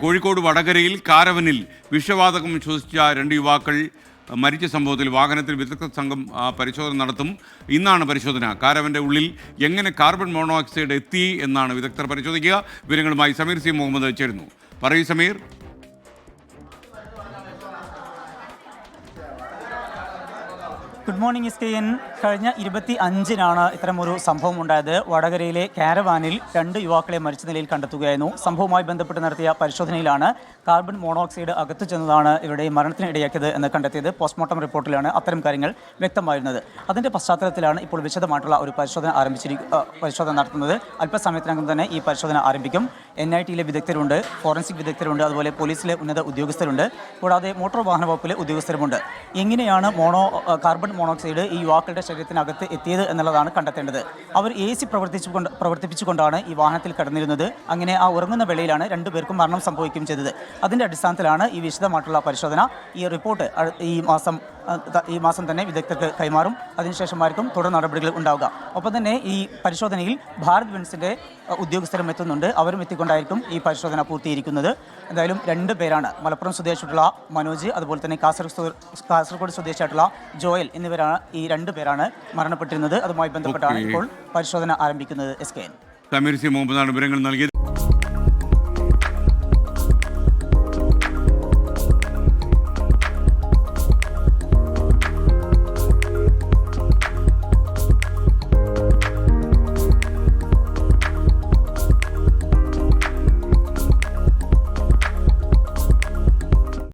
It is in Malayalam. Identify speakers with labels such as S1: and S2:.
S1: കോഴിക്കോട് വടകരയിൽ കാരവനിൽ വിഷവാതകം ശ്വസിച്ച 2 യുവാക്കൾ മരിച്ച സംഭവത്തിൽ വാഹനത്തിൽ വിദഗ്ധ സംഘം പരിശോധന നടത്തും. ഇന്നാണ് പരിശോധന. കാരവൻ്റെ ഉള്ളിൽ എങ്ങനെ കാർബൺ മോണോക്സൈഡ് എത്തി എന്നാണ് വിദഗ്ധർ പരിശോധിക്കുക. വിവരങ്ങളുമായി സമീർ സി മുഹമ്മദ് ചേരുന്നു. പറയൂ സമീർ.
S2: Good morning SKN. കഴിഞ്ഞ 25-നാണ് ഇത്തരമൊരു സംഭവം ഉണ്ടായത്. വടകരയിലെ കാരവാനിൽ 2 യുവാക്കളെ മരിച്ച നിലയിൽ കണ്ടെത്തുകയായിരുന്നു. സംഭവവുമായി ബന്ധപ്പെട്ട് നടത്തിയ പരിശോധനയിലാണ് കാർബൺ മോണോക്സൈഡ് അകത്തു ചെന്നതാണ് ഇവരുടെ മരണത്തിന് ഇടയാക്കിയത് എന്ന് കണ്ടെത്തിയത്. പോസ്റ്റ്മോർട്ടം റിപ്പോർട്ടിലാണ് അത്തരം കാര്യങ്ങൾ വ്യക്തമായിരുന്നത്. അതിൻ്റെ പശ്ചാത്തലത്തിലാണ് ഇപ്പോൾ വിശദമായിട്ടുള്ള ഒരു പരിശോധന നടത്തുന്നത്. അല്പസമയത്തിനകം തന്നെ ഈ പരിശോധന ആരംഭിക്കും. NIT-യിലെ വിദഗ്ധരുണ്ട്, ഫോറൻസിക് വിദഗ്ധരുണ്ട്, അതുപോലെ പോലീസിലെ ഉന്നത ഉദ്യോഗസ്ഥരുണ്ട്, കൂടാതെ മോട്ടോർ വാഹന വകുപ്പിലെ ഉദ്യോഗസ്ഥരുമുണ്ട്. എങ്ങനെയാണ് കാർബൺ മോണോക്സൈഡ് ഈ യുവാക്കളുടെ ശരീരത്തിനകത്ത് എത്തിയത് എന്നുള്ളതാണ് കണ്ടെത്തേണ്ടത്. അവർ AC പ്രവർത്തിപ്പിച്ചുകൊണ്ടാണ് ഈ വാഹനത്തിൽ കടന്നിരുന്നത്. അങ്ങനെ ആ ഉറങ്ങുന്ന വേളയിലാണ് 2 പേർക്കും മരണം സംഭവിക്കുകയും ചെയ്തത്. അതിൻ്റെ അടിസ്ഥാനത്തിലാണ് ഈ വിശദമായിട്ടുള്ള പരിശോധന. ഈ റിപ്പോർട്ട് ഈ മാസം തന്നെ വിദഗ്ധർക്ക് കൈമാറും. അതിനുശേഷമായിരിക്കും തുടർ നടപടികൾ ഉണ്ടാവുക. ഒപ്പം തന്നെ ഈ പരിശോധനയിൽ ഭാരത് ബെൻസിൻ്റെ ഉദ്യോഗസ്ഥരും എത്തുന്നുണ്ട്. അവരും എത്തിക്കൊണ്ടായിരിക്കും ഈ പരിശോധന പൂർത്തീകരിക്കുന്നത്. എന്തായാലും 2 പേരാണ്, മലപ്പുറം സ്വദേശിയായിട്ടുള്ള മനോജ്, അതുപോലെ തന്നെ കാസർഗോഡ് സ്വദേശിയായിട്ടുള്ള ജോയൽ എന്നിവരാണ്. ഈ 2 പേരാണ് മരണപ്പെട്ടിരുന്നത്. അതുമായി ബന്ധപ്പെട്ടാണ് ഇപ്പോൾ പരിശോധന ആരംഭിക്കുന്നത്. SKN.
S1: സമീർ സി മുഹമ്മദാണ് വിവരങ്ങൾ നൽകിയത്.